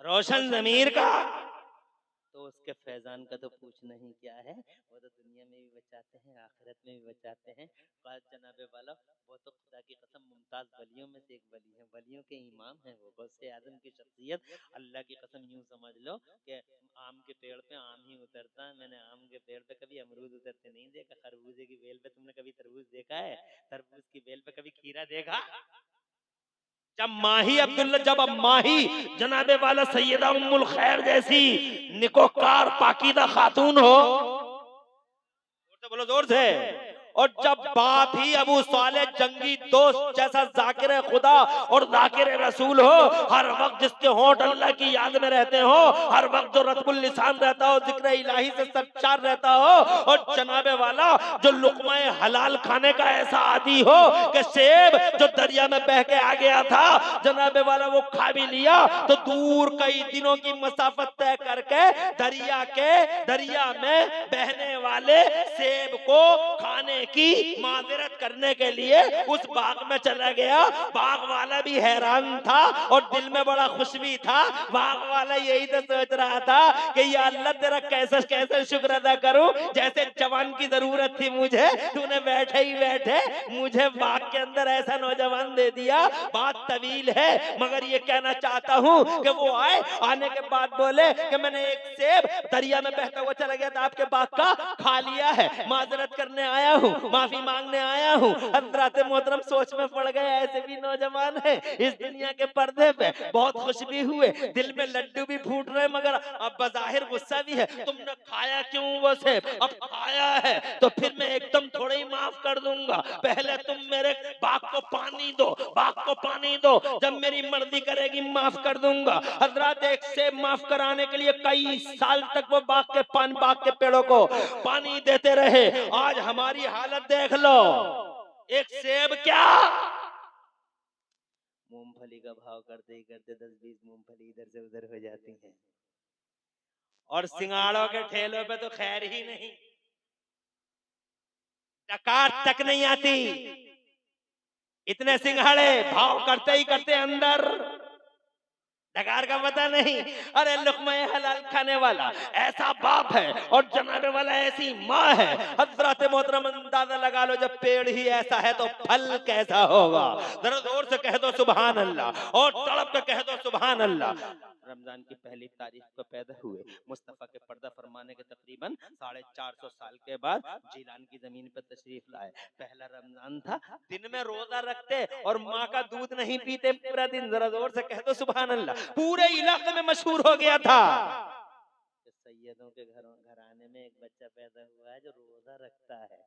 रोशन ज़मीर का, तो उसके फैजान का तो पूछना ही क्या है। वो तो दुनिया में भी बचाते हैं, आखिरत में भी बचाते हैं। जनाबे वाला वो तो खुदा की कसम मुमताज वलियों में से एक वली है, वलियों के इमाम हैं वो। गौसे आजम की शख्सियत, अल्लाह की कसम यूं समझ लो कि आम के पेड़ पे आम ही उतरता है। मैंने आम के पेड़ पे कभी अमरूद उतरते नहीं देखा। खरबूजे की बेल पे तुमने कभी तरबूज देखा है? तरबूज की बेल पे कभी खीरा देखा? जब माही अब्दुल्ला, जब अब माही जनाबे वाला सैयदा उम्मुल खैर जैसी निकोकार पाकीदा खातून हो, बोलो जोर से, और जब बाप ही अबू साले जंगी दोस्त जैसा जाकिर खुदा और जाकिर रसूल हो, हर वक्त जिसके होंठ अल्लाह की याद में रहते हो, हर वक्त जो रतबुल लिसान रहता हो, जिक्र इलाही से सरचार रहता हो, और जनाबे वाला जो लुकमाए हलाल खाने का ऐसा आदी हो कि सेब जो दरिया में बह के आ गया था, जनाबे वाला वो खा भी लिया तो दूर कई दिनों की मसाफत तय करके दरिया में बहने वाले सेब को खाने की माजरत करने के लिए उस बाग में चला गया। बाग वाला भी हैरान था और दिल में बड़ा खुश भी था। बाग वाला यही तो सोच रहा था कि या अल्लाह तेरा कैसे कैसे शुक्र अदा करूं, जैसे जवान की जरूरत थी मुझे, तूने बैठे ही बैठे मुझे बाग के अंदर ऐसा नौजवान दे दिया। बात तवील है मगर ये कहना चाहता हूं कि वो आने के बाद बोले कि मैंने एक सेब दरिया में बहता हुआ चला गया था, आपके बाग का खा लिया है, माजरत करने आया हूँ, माफी मांगने आया हूँ। हजरात मोहतरम सोच में पड़ गए, ऐसे भी नौजवान है इस दुनिया के पर्दे पे। बहुत खुश भी हुए, दिल में लड्डू भी फूट रहे, मगर अब बज़ाहिर गुस्सा भी है। तुमने खाया क्यों वो सेब? अब खाया है तो फिर मैं एकदम थोड़ा ही माफ कर दूंगा। पहले तुम मेरे बाग को पानी दो, बाग को पानी दो, जब मेरी मर्जी करेगी माफ कर दूंगा। हजरात एक सेब माफ कराने के लिए कई साल तक वो बाग के पेड़ों को पानी देते रहे। आज हमारी हालत देख लो, एक सेब क्या, मूंगफली का भाव करते ही करते 10-20 मूंगफली इधर से उधर हो जाती हैं, और सिंगाड़ों के ठेलों पे तो खैर ही नहीं, टकाट तक नहीं आती। इतने सिंघाड़े भाव करते ही करते अंदर डकार का पता नहीं। अरे लुक़्मा हलाल खाने वाला ऐसा बाप है और जनाबे वाला ऐसी माँ है। हज़रत मोहतरम अंदाजा लगा लो, जब पेड़ ही ऐसा है तो फल कैसा होगा। जरा जोर से कह दो सुभान अल्लाह, और तड़प के कह दो सुभान अल्लाह। रमजान की पहली तारीख को पैदा हुए, मुस्तफ़ा के पर्दा फरमाने के तकरीबन 450 साल के बाद जीलान की जमीन पर तशरीफ लाए। पहला रमजान था, दिन में रोजा रखते और माँ का दूध नहीं पीते पूरा दिन। जरा जोर से कह दो सुभान अल्लाह। पूरे इलाके में मशहूर हो गया था सैयदों के घराने में एक बच्चा पैदा हुआ है जो रोजा रखता है।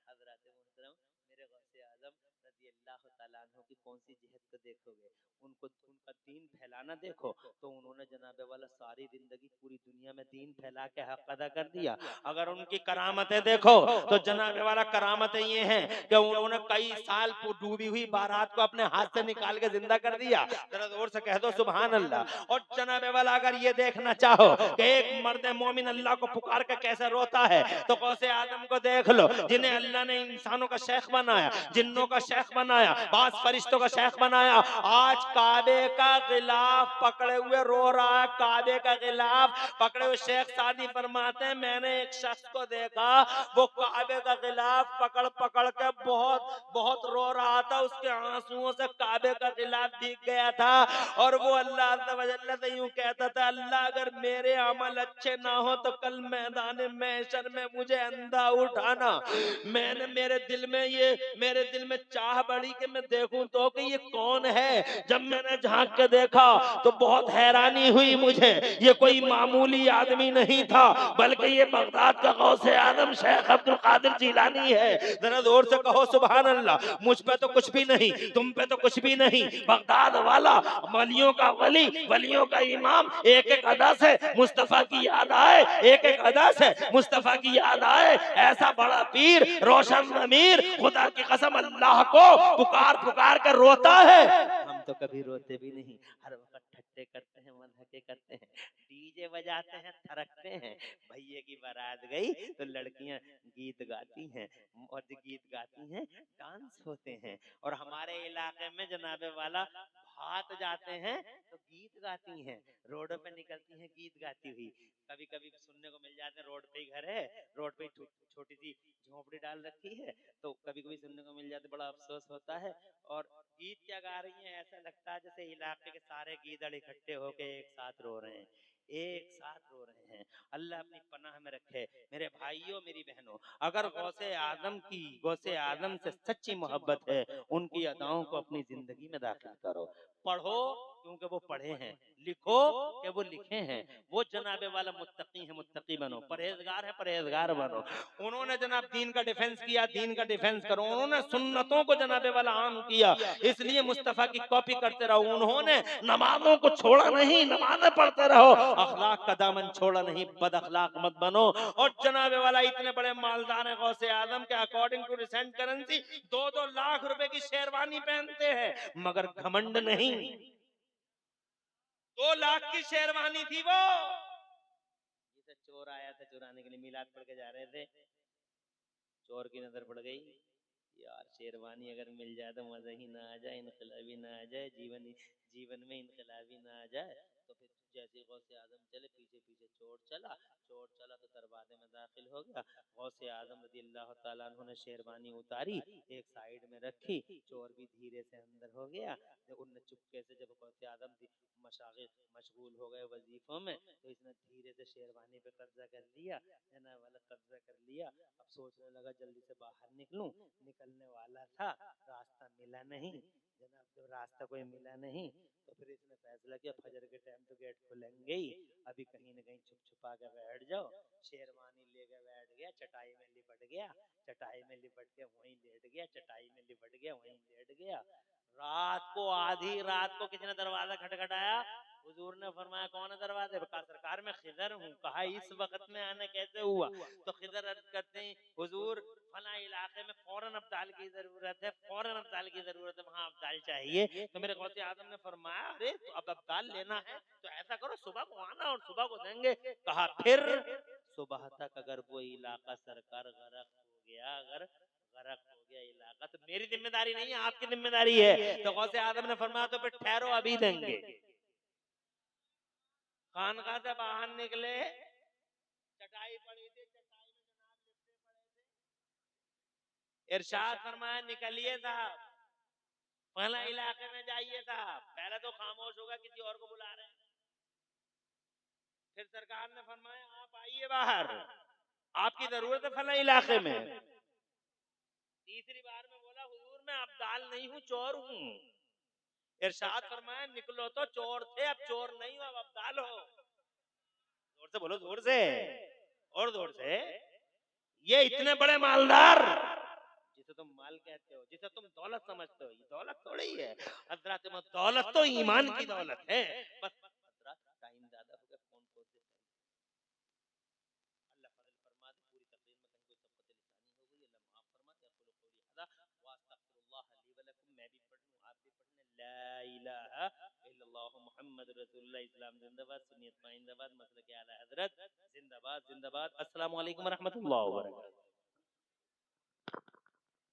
हज़रत मोहतरम मेरे गौसे आज़म रज़ी अल्लाह तआला अन्हु की कौन सी जिहद को देखोगे, उनको उनका दीन फैलाना देखो, तो उन्होंने जनाबे वाला सारी जिंदगी पूरी दुनिया में दीन फैला के हक अदा कर दिया। अगर उनकी करामतें देखो तो जनाबे वाला करामतें ये हैं कि उन्होंने कई साल डूबी हुई बारात को अपने हाथ से निकाल के जिंदा कर दिया। जरा जोर से कह दो सुभान अल्लाह। और जनाबे वाला अगर ये देखना चाहो कि एक मर्द मोमिन अल्लाह को पुकार के कैसे रोता है, तो गौसे आदम को देख लो, जिन्हें अल्लाह ने इंसानों का शेख बनाया, जिन्नों का शेख बनाया, बास फरिश्तों का शेख बनाया। आज काबे का गिलाफ पकड़े हुए रो रहा है। काबे का गिलाफ पकड़े हुए शेख सादी फरमाते हैं, मैंने एक शख्स को देखा, वो काबे का गिलाफ पकड़ पकड़ के बहुत बहुत रो रहा था। उसके आंसुओं से काबे का गिलाफ भीग गया था और वो अल्लाह से यूं कहता था, अल्लाह अगर मेरे अमल अच्छे ना हो तो कल मैदान महशर में मुझे अंधा उठाना। मैंने मेरे दिल में चाह बड़ी कि मैं देखूं तो कि ये कौन है। जब मैंने झांक के देखा तो बहुत हैरानी हुई मुझे। ये कोई मामूली आदमी नहीं था, बल्कि ये बगदाद का गौसे आजम शेख अब्दुल कादिर जिलानी है। जरा जोर से कहो सुभान अल्लाह। मुझ पे तो कुछ भी नहीं, तुम पे तो कुछ भी नहीं, बगदाद वाला वलियों का वली, वलियों का इमाम। एक एक अदा से मुस्तफा की याद आए, एक एक अदा से मुस्तफा की याद आए। ऐसा बड़ा पीर रोशन ज़मीर खुदा की कसम अल्लाह को पुकार पुकार कर रोता है। हम तो कभी रोते भी नहीं, हर वक्त ठट्टे करते हैं, मजाके करते हैं, डीजे बजाते हैं, थरकते हैं। भैये की बारात गई तो लड़कियां गीत गाती हैं, और गीत गाती हैं डांस होते हैं। और हमारे इलाके में जनाबे वाला हाथ जाते हैं तो गीत गाती हैं, रोडों पे निकलती हैं गीत गाती हुई। कभी कभी सुनने को मिल जाते हैं, रोड पे ही घर है, रोड पे ही छोटी सी झोपड़ी डाल रखी है, तो कभी कभी सुनने को मिल जाते, बड़ा अफसोस होता है। और गीत क्या गा रही हैं, ऐसा लगता है जैसे इलाके के सारे गीदड़ इकट्ठे होके एक साथ रो रहे हैं, एक साथ रो रहे हैं। अल्लाह अपनी पनाह में रखे। मेरे भाइयों मेरी बहनों, अगर गौसे आदम की, गौसे आदम से सच्ची मोहब्बत है, उनकी अदाओं को अपनी जिंदगी में दाखिल करो। पढ़ो क्योंकि वो पढ़े हैं, लिखो कि वो लिखे हैं। वो जनाबे वाला मुत्तकी है, मुत्तकी बनो। परहेजगार है, परहेजगार बनो। उन्होंने जनाब दीन का डिफेंस किया, दीन का डिफेंस करो। उन्होंने सुन्नतों को जनाबे वाला आम किया, इसलिए मुस्तफा की कॉपी करते रहो। उन्होंने नमाजों को छोड़ा नहीं, नमाजें पढ़ते रहो। अखलाक का दामन छोड़ा नहीं, बद अखलाक मत बनो। और जनाबे वाला इतने बड़े मालदार हैं गौसे आदम के, according to recent currency 2-2 lakh रुपए की शेरवानी पहनते हैं, मगर घमंड नहीं। 2 लाख की शेरवानी थी वो। जिसे चोर आया था चुराने के लिए, मिलाद पढ़ के जा रहे थे, चोर की नजर पड़ गई, यार शेरवानी अगर मिल जाए तो मजा ही ना आ जाए, इनकलाबी ना आ जाए, जीवन में इनकलाबी ना आ जाए। तो फिर जैसे गौसे आजम चले, पीछे पीछे चोर चला तो दरवाजे में दाखिल हो गया। गौसे आजम रज़ियल्लाहु ताला अन्हु ने शेरवानी उतारी, एक साइड में रखी, चोर भी धीरे से अंदर हो गया। जब उनने चुपके से, जब गौसे आजम मशगूल हो गए वजीफों में, तो इसने धीरे से शेरवानी पे कब्जा कर लिया, जनाब वाला कब्जा कर लिया। अब सोचने लगा जल्दी से बाहर निकलूं, निकलने वाला था, रास्ता मिला नहीं। जनाब जब रास्ता कोई मिला नहीं, तो फिर इसने फैसला किया फजर के टाइम तो गेट खुलेंगे ही, अभी कहीं न कहीं छुप छुपा के बैठ जाओ। शेरवानी लेके बैठ गया, चटाई में लिपट गया, चटाई में लिपट के वहीं लेट गया, चटाई में लिपट गया वहीं लेट गया। रात को, आधी रात को किसी ने दरवाजा खटखटाया, हुजूर ने फरमाया कौन है दरवाजे पे? कहा सरकार मैं खिदर हूँ। कहा इस वक्त में आने कैसे हुआ? तो खिदर अर्ज करते हैं हुजूर फला इलाके में फौरन अब्दाल की जरूरत है, फौरन अब्दाल की जरूरत है, वहाँ अब्दाल चाहिए। तो मेरे गौसे आजम ने फरमाया अरे तो अब अब्दाल लेना है तो ऐसा करो सुबह को आना और सुबह को देंगे। कहा फिर सुबह तक अगर वो इलाका सरकार गरक हो गया, अगर गरक हो गया इलाका, तो मेरी जिम्मेदारी नहीं है, आपकी जिम्मेदारी है। तो गौसे आजम ने फरमाया तो फिर ठहरो अभी देंगे। खानका से बाहर निकले, चटाई पड़ी थी, चटाई में जनाब लिपटे पड़े थे। इरशाद फरमाया निकलिए साहब, फला इलाके में जाइए साहब। पहले तो खामोश होगा, किसी और को बुला रहे हैं। फिर सरकार ने फरमाया आप आइए बाहर, आपकी जरूरत है फला इलाके में। तीसरी बार में बोला हुजूर मैं अब्दाल नहीं हूँ, चोर हूँ। इरशाद फरमाया निकलो तो चोर थे, अब चोर नहीं हो, अब अब्दाल हो। जोर से बोलो, जोर से और जोर से। ये इतने बड़े मालदार, जिसे तुम माल कहते हो, जिसे तुम दौलत समझते हो, ये दौलत थोड़ी है हजरत। दौलत तो ईमान की दौलत है। बस हजरत टाइम ज्यादा हो गया, फोन को दे। अल्लाह फजल फरमा दे, पूरी तकरीर में कहीं कोई सबकत लिसानी हो गई, अल्लाह माफ फरमा दे। अक़ुलु क़ौली हज़ा व अस्तग़फिरुल्लाह ली व लकुम। मैं भी पढ़ लूं, आप भी पढ़ लें। ला इलाहा इल्लल्लाहु मुहम्मद रसूलुल्लाह। इस्लाम जिंदाबाद, सुन्नियत जिंदाबाद, मसलक आला हजरत जिंदाबाद जिंदाबाद। अस्सलामु अलैकुम व रहमतुल्लाहि व बरकातहू।